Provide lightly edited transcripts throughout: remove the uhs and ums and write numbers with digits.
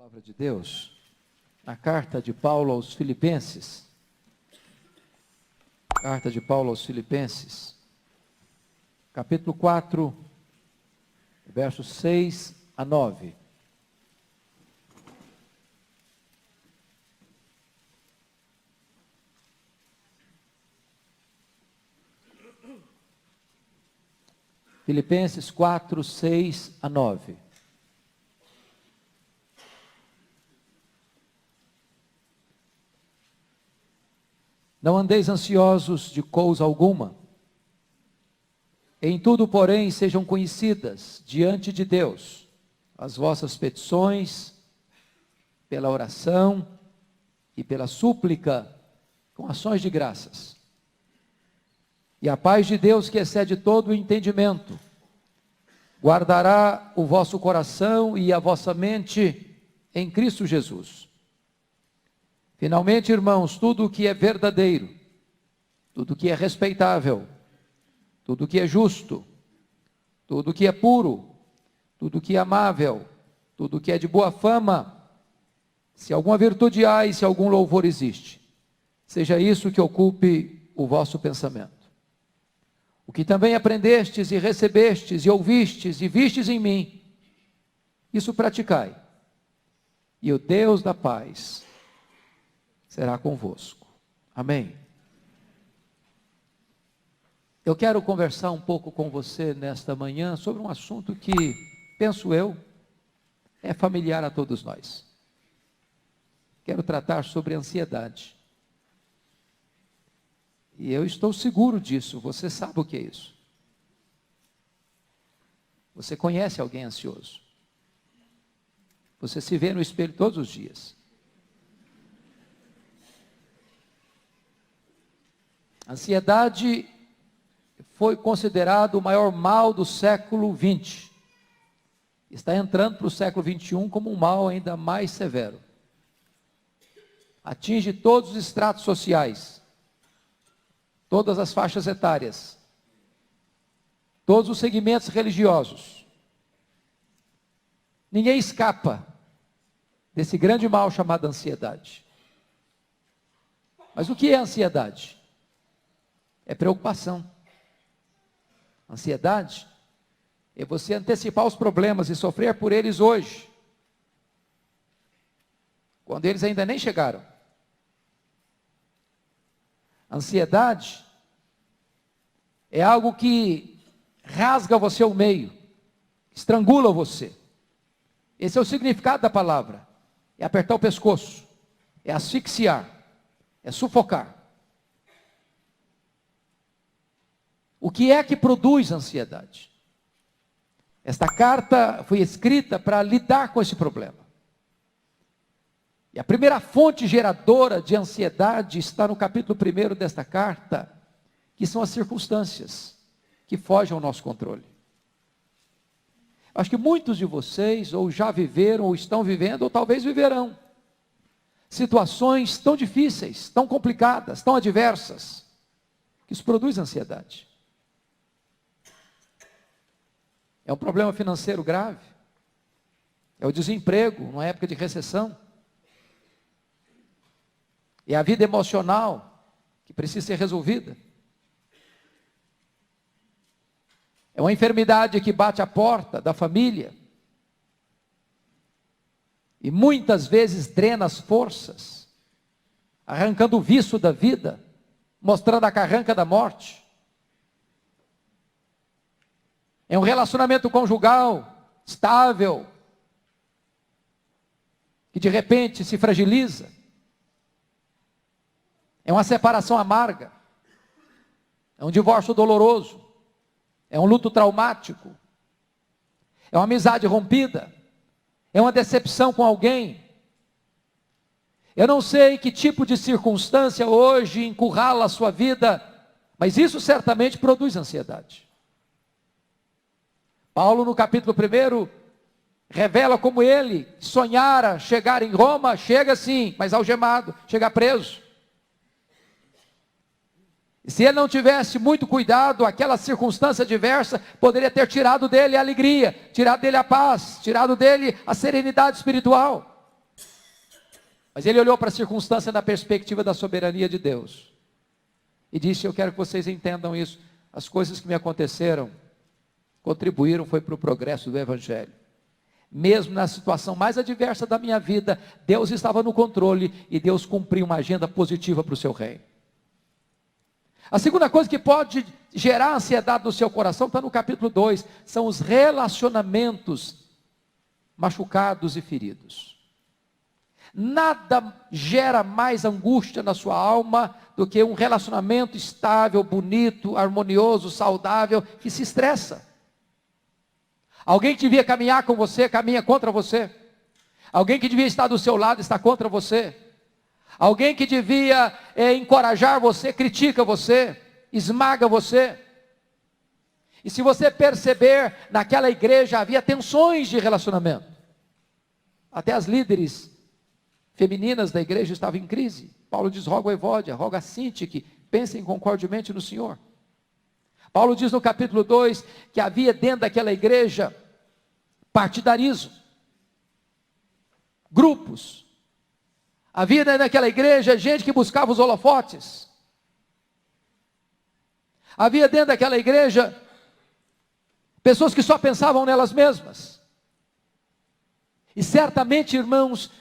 Palavra de Deus, na carta de Paulo aos Filipenses, capítulo 4, versos 6 a 9. Filipenses 4, 6 a 9. Não andeis ansiosos de coisa alguma. Em tudo, porém, sejam conhecidas diante de Deus as vossas petições, pela oração e pela súplica, com ações de graças. E a paz de Deus, que excede todo o entendimento, guardará o vosso coração e a vossa mente em Cristo Jesus. Finalmente, irmãos, tudo o que é verdadeiro, tudo o que é respeitável, tudo o que é justo, tudo o que é puro, tudo o que é amável, tudo o que é de boa fama, se alguma virtude há e se algum louvor existe, seja isso que ocupe o vosso pensamento. O que também aprendestes e recebestes e ouvistes e vistes em mim, isso praticai, e o Deus da paz será convosco. Amém. Eu quero conversar um pouco com você nesta manhã sobre um assunto que, penso eu, é familiar a todos nós. Quero tratar sobre ansiedade. E eu estou seguro disso, você sabe o que é isso. Você conhece alguém ansioso. Você se vê no espelho todos os dias. Ansiedade foi considerado o maior mal do século XX. Está entrando para o século XXI como um mal ainda mais severo. Atinge todos os estratos sociais, todas as faixas etárias, todos os segmentos religiosos. Ninguém escapa desse grande mal chamado ansiedade. Mas o que é ansiedade? É preocupação. Ansiedade é você antecipar os problemas e sofrer por eles hoje, quando eles ainda nem chegaram. Ansiedade é algo que rasga você ao meio, estrangula você. Esse é o significado da palavra. É apertar o pescoço, é asfixiar, é sufocar. O que é que produz ansiedade? Esta carta foi escrita para lidar com esse problema. E a primeira fonte geradora de ansiedade está no capítulo 1 desta carta, que são as circunstâncias que fogem ao nosso controle. Acho que muitos de vocês ou já viveram, ou estão vivendo, ou talvez viverão situações tão difíceis, tão complicadas, tão adversas, que isso produz ansiedade. É um problema financeiro grave, é o desemprego, numa época de recessão, é a vida emocional que precisa ser resolvida, é uma enfermidade que bate à porta da família, e muitas vezes drena as forças, arrancando o vício da vida, mostrando a carranca da morte. É um relacionamento conjugal, estável, que de repente se fragiliza. É uma separação amarga. É um divórcio doloroso. É um luto traumático. É uma amizade rompida. É uma decepção com alguém. Eu não sei que tipo de circunstância hoje encurrala a sua vida, mas isso certamente produz ansiedade. Paulo, no capítulo 1, revela como ele sonhara chegar em Roma, chega sim, mas algemado, chega preso. E se ele não tivesse muito cuidado, aquela circunstância adversa poderia ter tirado dele a alegria, tirado dele a paz, tirado dele a serenidade espiritual. Mas ele olhou para a circunstância na perspectiva da soberania de Deus. E disse: eu quero que vocês entendam isso. As coisas que me aconteceram contribuíram foi para o progresso do Evangelho. Mesmo na situação mais adversa da minha vida, Deus estava no controle e Deus cumpriu uma agenda positiva para o seu reino. A segunda coisa que pode gerar ansiedade no seu coração está no capítulo 2, são os relacionamentos machucados e feridos. Nada gera mais angústia na sua alma do que um relacionamento estável, bonito, harmonioso, saudável, que se estressa. Alguém que devia caminhar com você, caminha contra você. Alguém que devia estar do seu lado, está contra você. Alguém que devia encorajar você, critica você, esmaga você. E se você perceber, naquela igreja havia tensões de relacionamento. Até as líderes femininas da igreja estavam em crise. Paulo diz: roga a Evódia, roga a Sintique, que pensem concordemente no Senhor. Paulo diz no capítulo 2, que havia dentro daquela igreja partidarismo, grupos. Havia dentro daquela igreja gente que buscava os holofotes. Havia dentro daquela igreja pessoas que só pensavam nelas mesmas. E certamente, irmãos,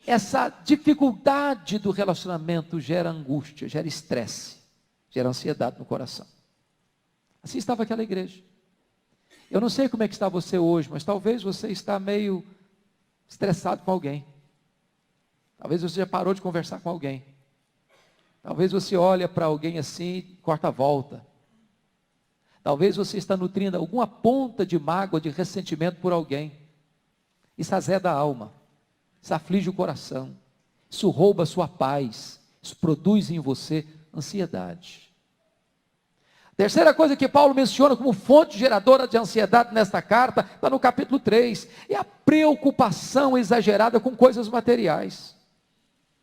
essa dificuldade do relacionamento gera angústia, gera estresse, gera ansiedade no coração. Assim estava aquela igreja. Eu não sei como é que está você hoje, mas talvez você está meio estressado com alguém. Talvez você já parou de conversar com alguém. Talvez você olha para alguém assim e corta a volta. Talvez você está nutrindo alguma ponta de mágoa, de ressentimento por alguém. Isso azeda a alma. Isso aflige o coração. Isso rouba a sua paz. Isso produz em você ansiedade. Terceira coisa que Paulo menciona como fonte geradora de ansiedade nesta carta, está no capítulo 3, é a preocupação exagerada com coisas materiais,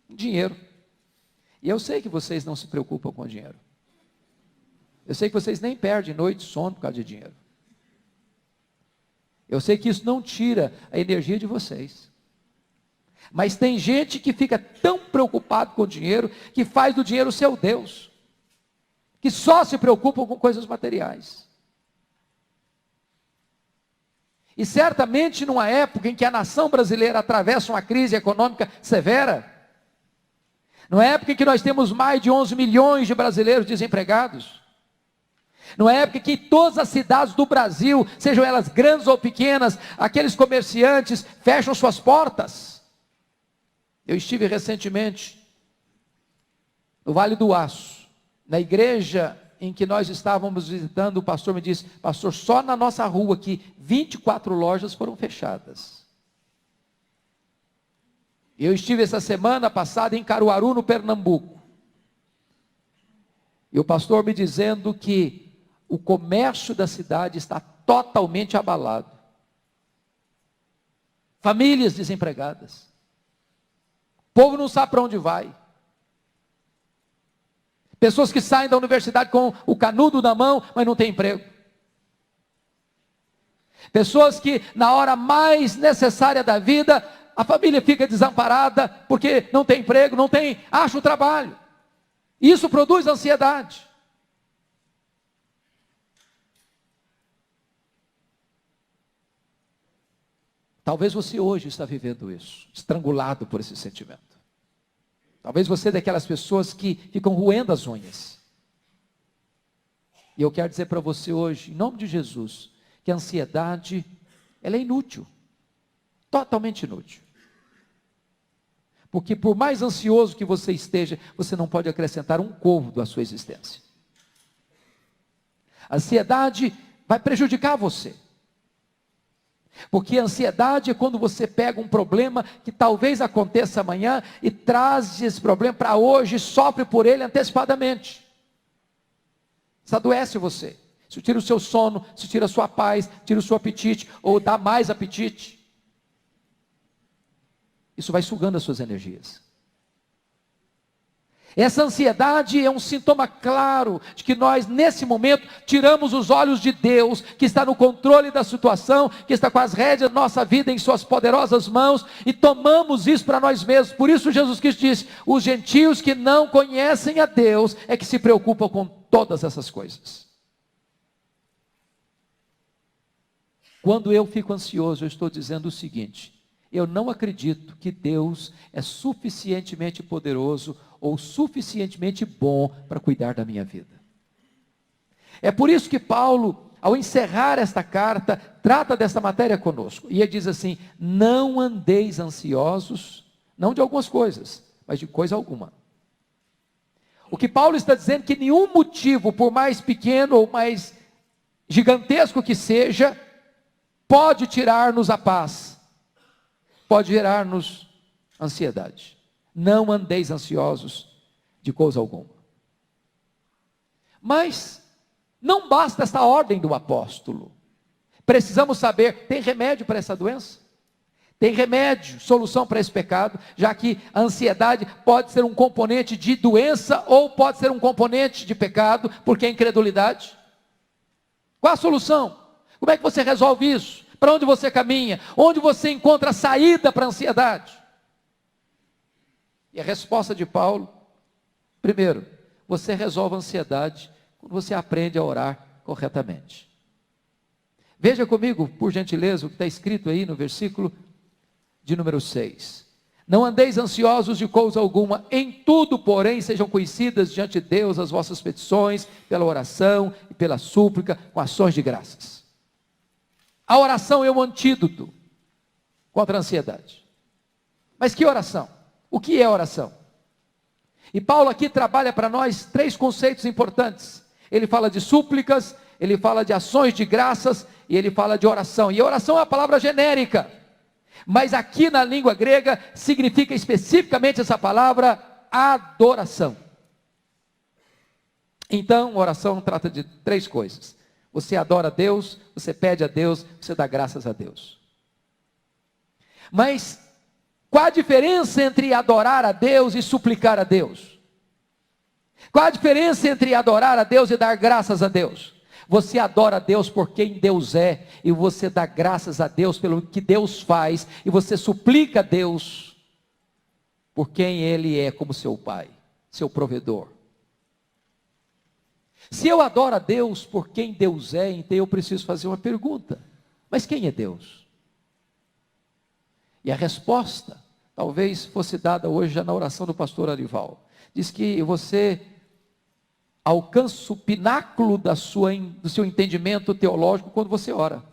dinheiro. E eu sei que vocês não se preocupam com dinheiro. Eu sei que vocês nem perdem noite de sono por causa de dinheiro. Eu sei que isso não tira a energia de vocês. Mas tem gente que fica tão preocupado com o dinheiro, que faz do dinheiro seu Deus. Que só se preocupam com coisas materiais. E certamente numa época em que a nação brasileira atravessa uma crise econômica severa, numa época em que nós temos mais de 11 milhões de brasileiros desempregados, numa época em que todas as cidades do Brasil, sejam elas grandes ou pequenas, aqueles comerciantes fecham suas portas. Eu estive recentemente no Vale do Aço, na igreja em que nós estávamos visitando. O pastor me disse: pastor, só na nossa rua aqui, 24 lojas foram fechadas. Eu estive essa semana passada em Caruaru, no Pernambuco. E o pastor me dizendo que o comércio da cidade está totalmente abalado. Famílias desempregadas. O povo não sabe para onde vai. Pessoas que saem da universidade com o canudo na mão, mas não têm emprego. Pessoas que na hora mais necessária da vida, a família fica desamparada, porque não tem emprego, acha o trabalho. Isso produz ansiedade. Talvez você hoje está vivendo isso, estrangulado por esse sentimento. Talvez você é daquelas pessoas que ficam roendo as unhas. E eu quero dizer para você hoje, em nome de Jesus, que a ansiedade, ela é inútil. Totalmente inútil. Porque por mais ansioso que você esteja, você não pode acrescentar um côvado à sua existência. A ansiedade vai prejudicar você. Porque a ansiedade é quando você pega um problema que talvez aconteça amanhã e traz esse problema para hoje e sofre por ele antecipadamente. Isso adoece você. Isso tira o seu sono, isso tira a sua paz, tira o seu apetite, ou dá mais apetite. Isso vai sugando as suas energias. Essa ansiedade é um sintoma claro de que nós, nesse momento, tiramos os olhos de Deus, que está no controle da situação, que está com as rédeas da nossa vida em suas poderosas mãos, e tomamos isso para nós mesmos. Por isso Jesus Cristo disse: os gentios que não conhecem a Deus é que se preocupam com todas essas coisas. Quando eu fico ansioso, eu estou dizendo o seguinte: eu não acredito que Deus é suficientemente poderoso ou suficientemente bom para cuidar da minha vida. É por isso que Paulo, ao encerrar esta carta, trata dessa matéria conosco. E ele diz assim: não andeis ansiosos, não de algumas coisas, mas de coisa alguma. O que Paulo está dizendo é que nenhum motivo, por mais pequeno ou mais gigantesco que seja, pode tirar-nos a paz, pode gerar-nos ansiedade. Não andeis ansiosos de coisa alguma. Mas não basta esta ordem do apóstolo. Precisamos saber, tem remédio para essa doença? Tem remédio, solução para esse pecado, já que a ansiedade pode ser um componente de doença ou pode ser um componente de pecado, porque é incredulidade. Qual a solução? Como é que você resolve isso? Para onde você caminha? Onde você encontra a saída para a ansiedade? E a resposta de Paulo: primeiro, você resolve a ansiedade quando você aprende a orar corretamente. Veja comigo, por gentileza, o que está escrito aí no versículo de número 6. Não andeis ansiosos de coisa alguma, em tudo, porém, sejam conhecidas diante de Deus as vossas petições, pela oração e pela súplica, com ações de graças. A oração é um antídoto contra a ansiedade. Mas que oração? O que é oração? E Paulo aqui trabalha para nós 3 conceitos importantes. Ele fala de súplicas, ele fala de ações de graças e ele fala de oração. E a oração é uma palavra genérica, mas aqui na língua grega significa especificamente essa palavra adoração. Então, oração trata de 3 coisas. Você adora a Deus, você pede a Deus, você dá graças a Deus. Mas qual a diferença entre adorar a Deus e suplicar a Deus? Qual a diferença entre adorar a Deus e dar graças a Deus? Você adora a Deus por quem Deus é, e você dá graças a Deus pelo que Deus faz, e você suplica a Deus por quem Ele é como seu Pai, seu provedor. Se eu adoro a Deus por quem Deus é, então eu preciso fazer uma pergunta: mas quem é Deus? E a resposta talvez fosse dada hoje já na oração do pastor Arival. Diz que você alcança o pináculo do seu entendimento teológico quando você ora.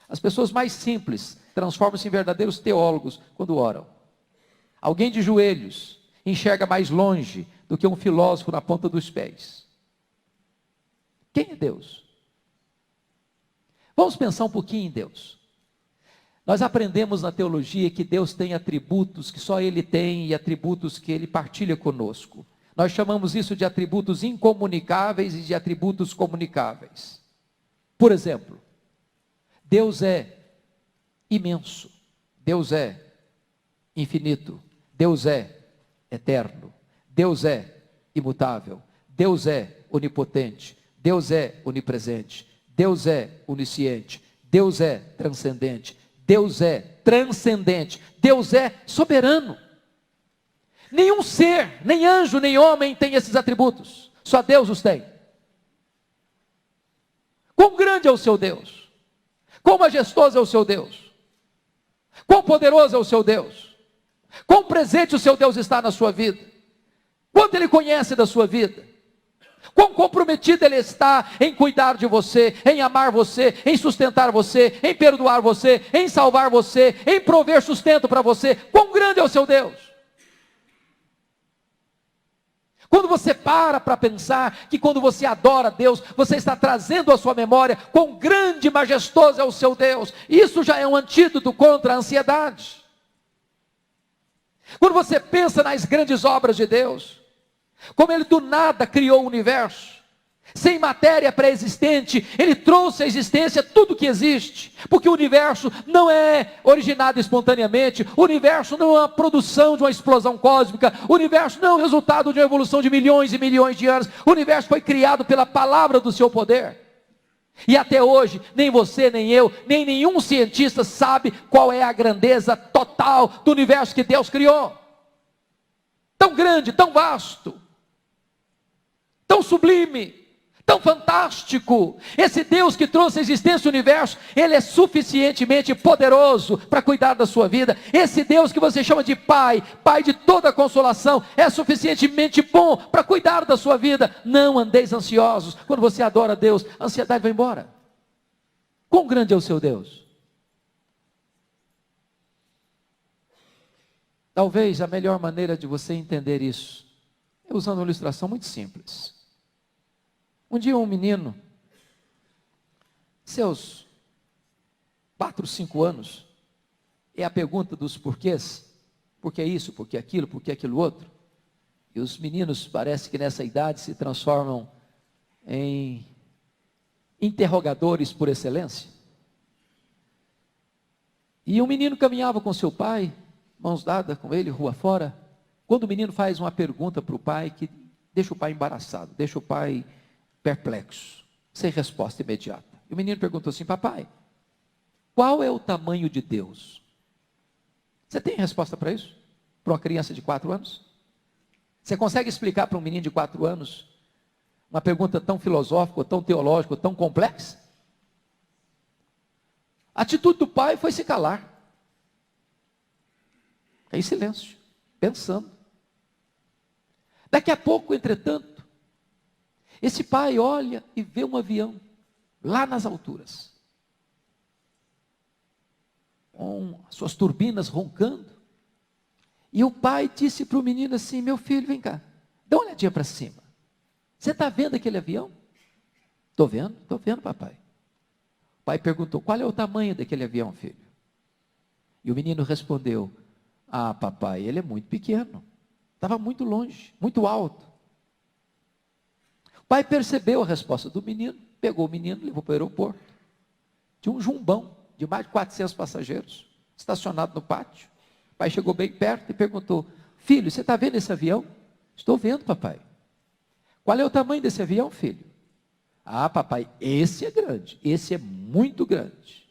As pessoas mais simples transformam-se em verdadeiros teólogos quando oram. Alguém de joelhos enxerga mais longe do que um filósofo na ponta dos pés. Quem é Deus? Vamos pensar um pouquinho em Deus. Nós aprendemos na teologia que Deus tem atributos que só Ele tem e atributos que Ele partilha conosco. Nós chamamos isso de atributos incomunicáveis e de atributos comunicáveis. Por exemplo, Deus é imenso, Deus é infinito, Deus é eterno, Deus é imutável, Deus é onipotente, Deus é onipresente, Deus é onisciente, Deus é transcendente, Deus é transcendente, Deus é soberano. Nenhum ser, nem anjo, nem homem tem esses atributos, só Deus os tem. Quão grande é o seu Deus, quão majestoso é o seu Deus, quão poderoso é o seu Deus, quão presente o seu Deus está na sua vida, quanto Ele conhece da sua vida, quão comprometido Ele está em cuidar de você, em amar você, em sustentar você, em perdoar você, em salvar você, em prover sustento para você. Quão grande é o seu Deus. Quando você para pensar que quando você adora a Deus, você está trazendo à sua memória quão grande e majestoso é o seu Deus, isso já é um antídoto contra a ansiedade. Quando você pensa nas grandes obras de Deus, como Ele do nada criou o universo, Sem matéria pré-existente, Ele trouxe à existência tudo que existe, porque o universo não é originado espontaneamente, o universo não é uma produção de uma explosão cósmica, o universo não é o resultado de uma evolução de milhões e milhões de anos, o universo foi criado pela palavra do seu poder. E até hoje, nem você, nem eu, nem nenhum cientista sabe qual é a grandeza total do universo que Deus criou. Tão grande, tão vasto, tão sublime, tão fantástico. Esse Deus que trouxe a existência do universo, Ele é suficientemente poderoso para cuidar da sua vida. Esse Deus que você chama de Pai, Pai de toda consolação, é suficientemente bom para cuidar da sua vida. Não andeis ansiosos. Quando você adora a Deus, a ansiedade vai embora. Quão grande é o seu Deus? Talvez a melhor maneira de você entender isso é usando uma ilustração muito simples. Um dia um menino, seus 4, 5 anos, é a pergunta dos porquês, por que isso, por que aquilo outro, e os meninos parece que nessa idade se transformam em interrogadores por excelência. E um menino caminhava com seu pai, mãos dadas com ele, rua fora, quando o menino faz uma pergunta para o pai que deixa o pai embaraçado, deixa o pai perplexo, sem resposta imediata. E o menino perguntou assim: papai, qual é o tamanho de Deus? Você tem resposta para isso? Para uma criança de 4 anos? Você consegue explicar para um menino de 4 anos uma pergunta tão filosófica, tão teológica, tão complexa? A atitude do pai foi se calar, em silêncio, pensando. Daqui a pouco, entretanto, esse pai olha e vê um avião lá nas alturas, com suas turbinas roncando. E o pai disse para o menino assim: meu filho, vem cá, dá uma olhadinha para cima. Você está vendo aquele avião? Estou vendo, papai. O pai perguntou: qual é o tamanho daquele avião, filho? E o menino respondeu: ah, papai, ele é muito pequeno. Estava muito longe, muito alto. O pai percebeu a resposta do menino, pegou o menino, levou para o aeroporto. Tinha um jumbão de mais de 400 passageiros, estacionado no pátio. O pai chegou bem perto e perguntou: filho, você está vendo esse avião? Estou vendo, papai. Qual é o tamanho desse avião, filho? Ah, papai, esse é grande, esse é muito grande.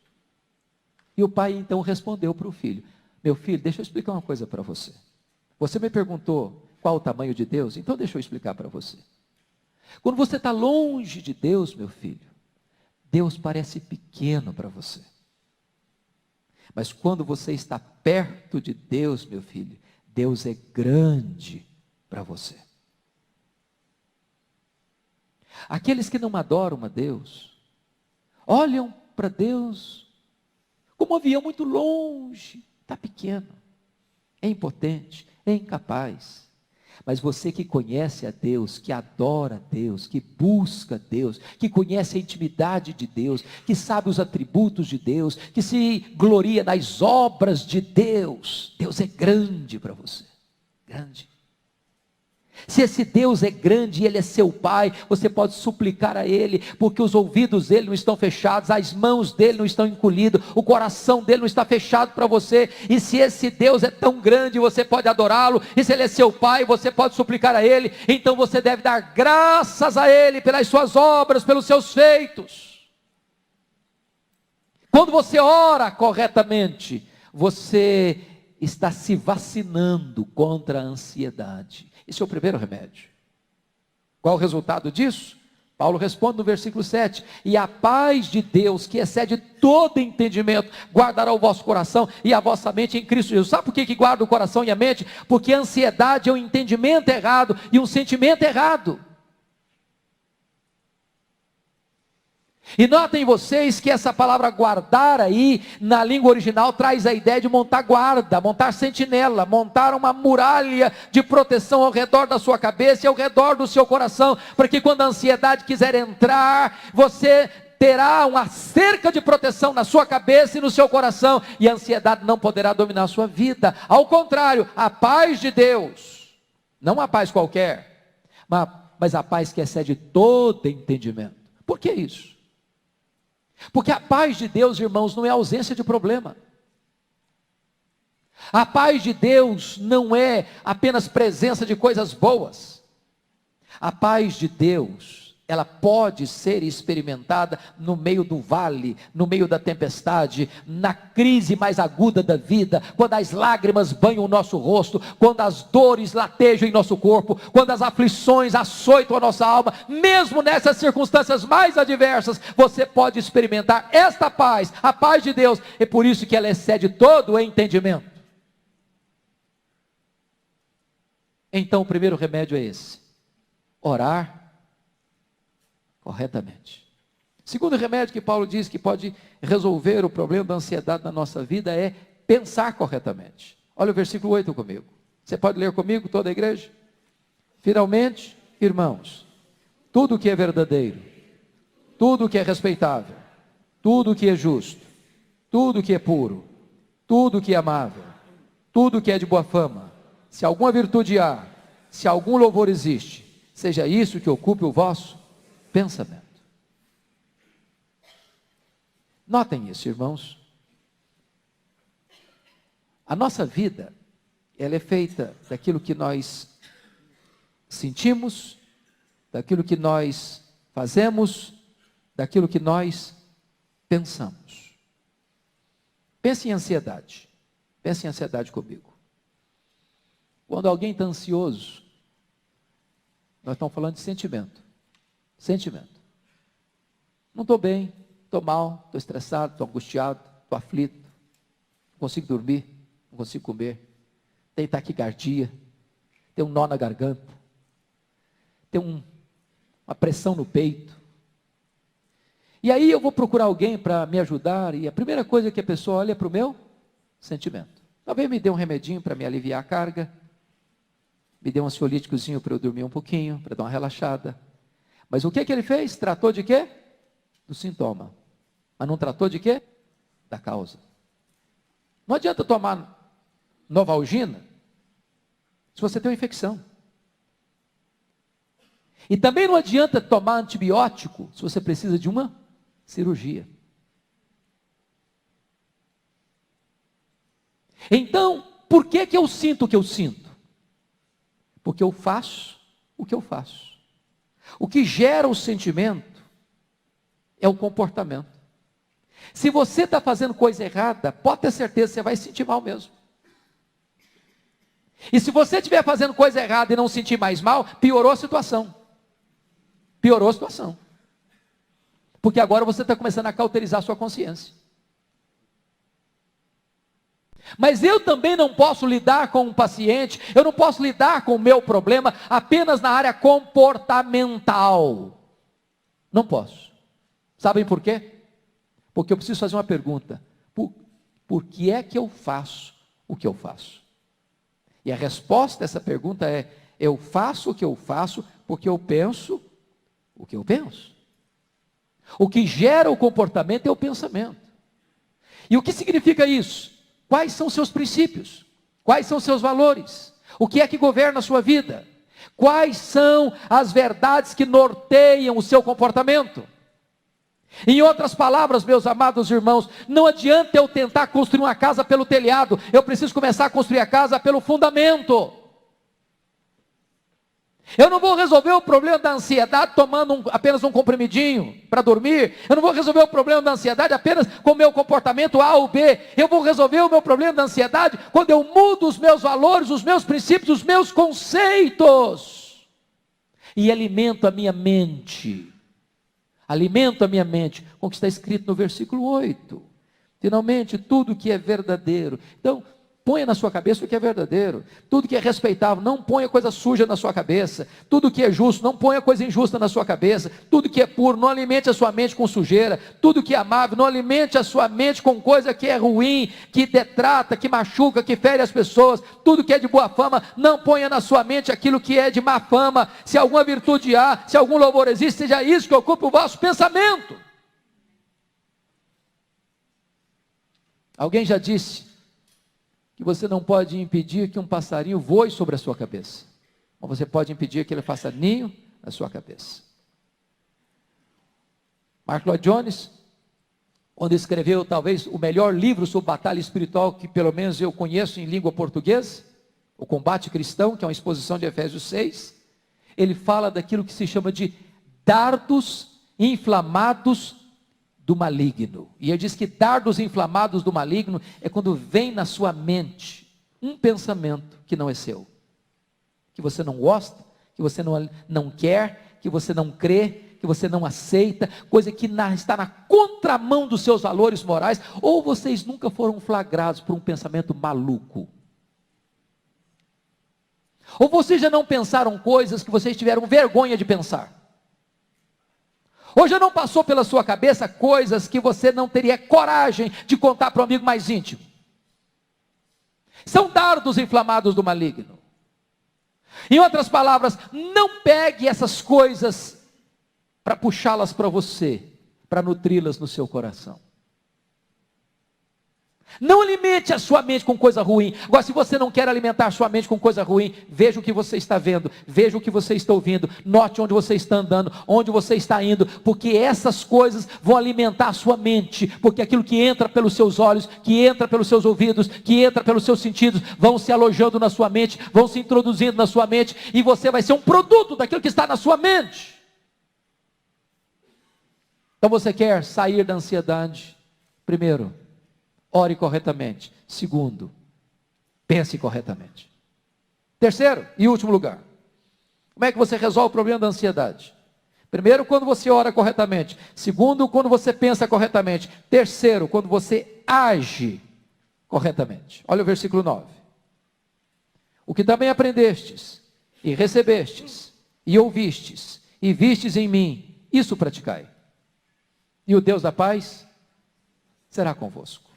E o pai então respondeu para o filho: meu filho, deixa eu explicar uma coisa para você. Você me perguntou qual o tamanho de Deus, então deixa eu explicar para você. Quando você está longe de Deus, meu filho, Deus parece pequeno para você. Mas quando você está perto de Deus, meu filho, Deus é grande para você. Aqueles que não adoram a Deus, olham para Deus como um avião muito longe, está pequeno, é impotente, é incapaz. Mas você que conhece a Deus, que adora a Deus, que busca a Deus, que conhece a intimidade de Deus, que sabe os atributos de Deus, que se gloria nas obras de Deus, Deus é grande para você, grande. Se esse Deus é grande e Ele é seu Pai, você pode suplicar a Ele, porque os ouvidos dEle não estão fechados, as mãos dEle não estão encolhidas, o coração dEle não está fechado para você. E se esse Deus é tão grande, você pode adorá-lo, e se Ele é seu Pai, você pode suplicar a Ele, então você deve dar graças a Ele, pelas suas obras, pelos seus feitos. Quando você ora corretamente, você está se vacinando contra a ansiedade. Esse é o primeiro remédio. Qual o resultado disso? Paulo responde no versículo 7, e a paz de Deus, que excede todo entendimento, guardará o vosso coração e a vossa mente em Cristo Jesus. Sabe por que guarda o coração e a mente? Porque a ansiedade é um entendimento errado e um sentimento errado. E notem vocês que essa palavra guardar aí, na língua original, traz a ideia de montar guarda, montar sentinela, montar uma muralha de proteção ao redor da sua cabeça e ao redor do seu coração, para que quando a ansiedade quiser entrar, você terá uma cerca de proteção na sua cabeça e no seu coração, e a ansiedade não poderá dominar a sua vida. Ao contrário, a paz de Deus, não uma paz qualquer, mas mas a paz que excede todo entendimento. Por que isso? Porque a paz de Deus, irmãos, não é ausência de problema. A paz de Deus não é apenas presença de coisas boas. A paz de Deus, ela pode ser experimentada no meio do vale, no meio da tempestade, na crise mais aguda da vida, quando as lágrimas banham o nosso rosto, quando as dores latejam em nosso corpo, quando as aflições açoitam a nossa alma. Mesmo nessas circunstâncias mais adversas, você pode experimentar esta paz, a paz de Deus. É por isso que ela excede todo o entendimento. Então o primeiro remédio é esse: orar corretamente. O segundo remédio que Paulo diz que pode resolver o problema da ansiedade na nossa vida é pensar corretamente. Olha o versículo 8 comigo. Você pode ler comigo, toda a igreja? Finalmente, irmãos, tudo o que é verdadeiro, tudo o que é respeitável, tudo o que é justo, tudo o que é puro, tudo o que é amável, tudo o que é de boa fama, se alguma virtude há, se algum louvor existe, seja isso que ocupe o vosso pensamento. Notem isso, irmãos. A nossa vida, ela é feita daquilo que nós sentimos, daquilo que nós fazemos, daquilo que nós pensamos. Pense em ansiedade. Pense em ansiedade comigo. Quando alguém está ansioso, nós estamos falando de sentimento. Sentimento. Não estou bem, estou mal, estou estressado, estou angustiado, estou aflito, não consigo dormir, não consigo comer, tenho taquicardia, tenho um nó na garganta, tenho uma pressão no peito. E aí eu vou procurar alguém para me ajudar, e a primeira coisa que a pessoa olha é para o meu sentimento. Talvez me dê um remedinho para me aliviar a carga, me dê um ansiolíticozinho para eu dormir um pouquinho, para dar uma relaxada. Mas o que ele fez? Tratou de quê? Do sintoma. Mas não tratou de quê? Da causa. Não adianta tomar Novalgina se você tem uma infecção. E também não adianta tomar antibiótico se você precisa de uma cirurgia. Então, por que eu sinto o que eu sinto? Porque eu faço o que eu faço. O que gera o sentimento é o comportamento. Se você está fazendo coisa errada, pode ter certeza que você vai se sentir mal mesmo. E se você estiver fazendo coisa errada e não sentir mais mal, piorou a situação. Piorou a situação. Porque agora você está começando a cauterizar a sua consciência. Mas eu também não posso lidar com um paciente, eu não posso lidar com o meu problema apenas na área comportamental. Não posso. Sabem por quê? Porque eu preciso fazer uma pergunta. Por que é que eu faço o que eu faço? E a resposta dessa pergunta é: eu faço o que eu faço porque eu penso o que eu penso. O que gera o comportamento é o pensamento. E o que significa isso? Quais são seus princípios? Quais são seus valores? O que é que governa a sua vida? Quais são as verdades que norteiam o seu comportamento? Em outras palavras, meus amados irmãos, não adianta eu tentar construir uma casa pelo telhado, eu preciso começar a construir a casa pelo fundamento. Eu não vou resolver o problema da ansiedade tomando apenas um comprimidinho para dormir. Eu não vou resolver o problema da ansiedade apenas com o meu comportamento A ou B. Eu vou resolver o meu problema da ansiedade quando eu mudo os meus valores, os meus princípios, os meus conceitos. E alimento a minha mente. Alimento a minha mente com o que está escrito no versículo 8. Finalmente, tudo que é verdadeiro. Então, ponha na sua cabeça o que é verdadeiro. Tudo que é respeitável, não ponha coisa suja na sua cabeça. Tudo que é justo, não ponha coisa injusta na sua cabeça. Tudo que é puro, não alimente a sua mente com sujeira. Tudo que é amável, não alimente a sua mente com coisa que é ruim, que detrata, que machuca, que fere as pessoas. Tudo que é de boa fama, não ponha na sua mente aquilo que é de má fama. Se alguma virtude há, se algum louvor existe, seja isso que ocupe o vosso pensamento. Alguém já disse que você não pode impedir que um passarinho voe sobre a sua cabeça, mas você pode impedir que ele faça ninho na sua cabeça. Mark Lloyd Jones, quando escreveu talvez o melhor livro sobre batalha espiritual que pelo menos eu conheço em língua portuguesa, O Combate Cristão, que é uma exposição de Efésios 6, ele fala daquilo que se chama de dardos inflamados do maligno. E ele diz que dardos inflamados do maligno é quando vem na sua mente um pensamento que não é seu, que você não gosta, que você não quer, que você não crê, que você não aceita, coisa que está na contramão dos seus valores morais, ou vocês nunca foram flagrados por um pensamento maluco? Ou vocês já não pensaram coisas que vocês tiveram vergonha de pensar? Ou já não passou pela sua cabeça coisas que você não teria coragem de contar para um amigo mais íntimo? São dardos inflamados do maligno. Em outras palavras, não pegue essas coisas para puxá-las para você, para nutri-las no seu coração. Não alimente a sua mente com coisa ruim. Agora, se você não quer alimentar a sua mente com coisa ruim, veja o que você está vendo, veja o que você está ouvindo, note onde você está andando, onde você está indo, porque essas coisas vão alimentar a sua mente, porque aquilo que entra pelos seus olhos, que entra pelos seus ouvidos, que entra pelos seus sentidos, vão se alojando na sua mente, vão se introduzindo na sua mente, e você vai ser um produto daquilo que está na sua mente. Então você quer sair da ansiedade? Primeiro, ore corretamente. Segundo, pense corretamente. Terceiro e último lugar, como é que você resolve o problema da ansiedade? Primeiro, quando você ora corretamente. Segundo, quando você pensa corretamente. Terceiro, quando você age corretamente. Olha o versículo 9. O que também aprendestes, e recebestes, e ouvistes, e vistes em mim, isso praticai. E o Deus da paz será convosco.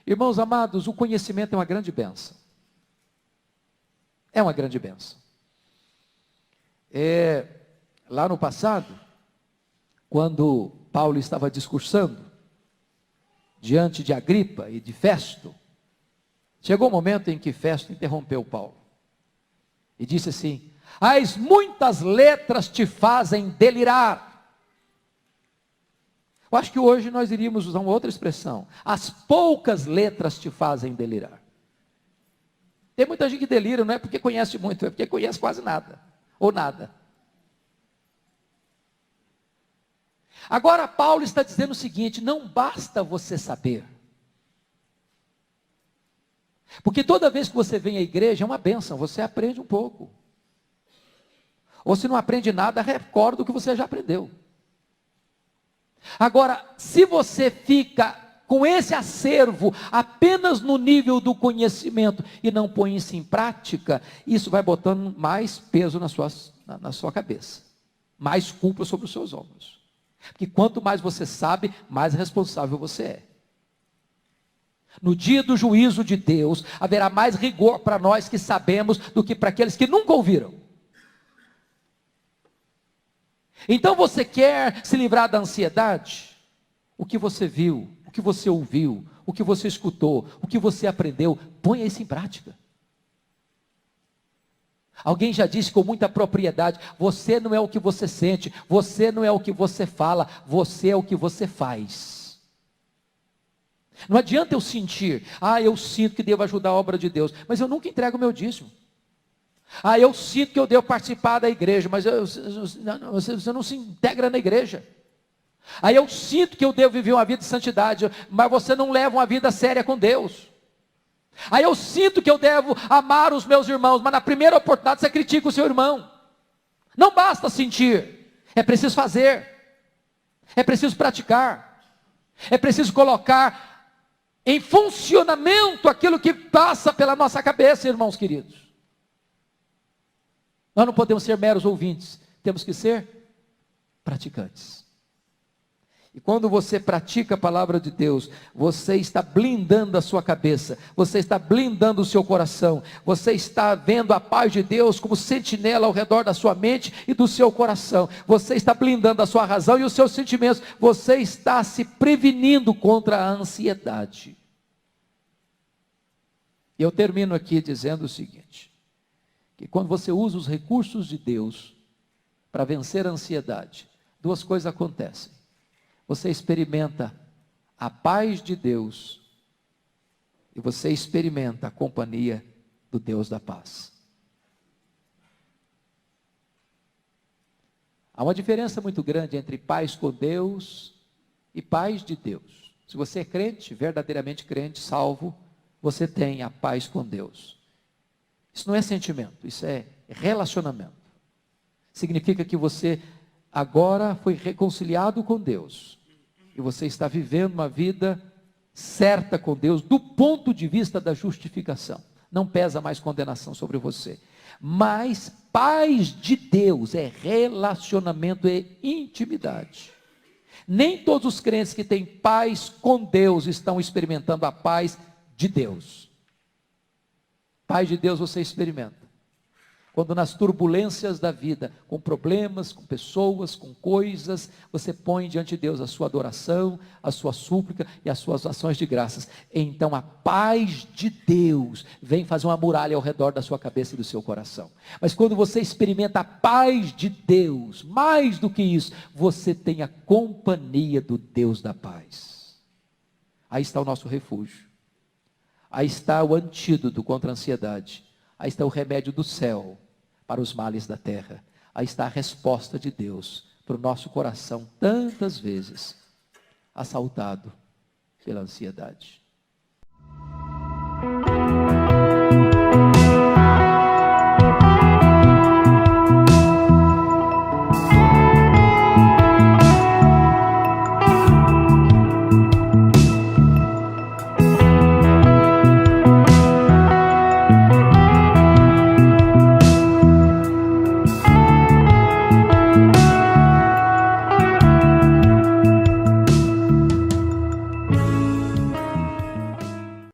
Irmãos amados, o conhecimento é uma grande bênção. É uma grande bênção. Lá no passado, quando Paulo estava discursando diante de Agripa e de Festo, chegou o momento em que Festo interrompeu Paulo e disse assim: as muitas letras te fazem delirar. Eu acho que hoje nós iríamos usar uma outra expressão: as poucas letras te fazem delirar. Tem muita gente que delira, não é porque conhece muito, é porque conhece quase nada, ou nada. Agora Paulo está dizendo o seguinte: não basta você saber, porque toda vez que você vem à igreja é uma bênção, você aprende um pouco, ou se não aprende nada, recorda o que você já aprendeu. Agora, se você fica com esse acervo apenas no nível do conhecimento e não põe isso em prática, isso vai botando mais peso na sua cabeça, mais culpa sobre os seus ombros. Porque quanto mais você sabe, mais responsável você é. No dia do juízo de Deus, haverá mais rigor para nós que sabemos do que para aqueles que nunca ouviram. Então você quer se livrar da ansiedade? O que você viu, o que você ouviu, o que você escutou, o que você aprendeu, ponha isso em prática. Alguém já disse com muita propriedade: você não é o que você sente, você não é o que você fala, você é o que você faz. Não adianta eu sentir: eu sinto que devo ajudar a obra de Deus, mas eu nunca entrego o meu dízimo. Eu sinto que eu devo participar da igreja, mas você não se integra na igreja. Eu sinto que eu devo viver uma vida de santidade, mas você não leva uma vida séria com Deus. Eu sinto que eu devo amar os meus irmãos, mas na primeira oportunidade você critica o seu irmão. Não basta sentir, é preciso fazer, é preciso praticar, é preciso colocar em funcionamento aquilo que passa pela nossa cabeça, irmãos queridos. Nós não podemos ser meros ouvintes, temos que ser praticantes. E quando você pratica a palavra de Deus, você está blindando a sua cabeça, você está blindando o seu coração, você está vendo a paz de Deus como sentinela ao redor da sua mente e do seu coração, você está blindando a sua razão e os seus sentimentos, você está se prevenindo contra a ansiedade. E eu termino aqui dizendo o seguinte: que quando você usa os recursos de Deus, para vencer a ansiedade, duas coisas acontecem. Você experimenta a paz de Deus e você experimenta a companhia do Deus da paz. Há uma diferença muito grande entre paz com Deus e paz de Deus. Se você é crente, verdadeiramente crente, salvo, você tem a paz com Deus. Isso não é sentimento, isso é relacionamento. Significa que você agora foi reconciliado com Deus. E você está vivendo uma vida certa com Deus, do ponto de vista da justificação. Não pesa mais condenação sobre você. Mas paz de Deus é relacionamento e intimidade. Nem todos os crentes que têm paz com Deus estão experimentando a paz de Deus. Paz de Deus você experimenta quando nas turbulências da vida, com problemas, com pessoas, com coisas, você põe diante de Deus a sua adoração, a sua súplica e as suas ações de graças. Então a paz de Deus vem fazer uma muralha ao redor da sua cabeça e do seu coração. Mas quando você experimenta a paz de Deus, mais do que isso, você tem a companhia do Deus da paz. Aí está o nosso refúgio. Aí está o antídoto contra a ansiedade. Aí está o remédio do céu para os males da terra. Aí está a resposta de Deus para o nosso coração, tantas vezes assaltado pela ansiedade.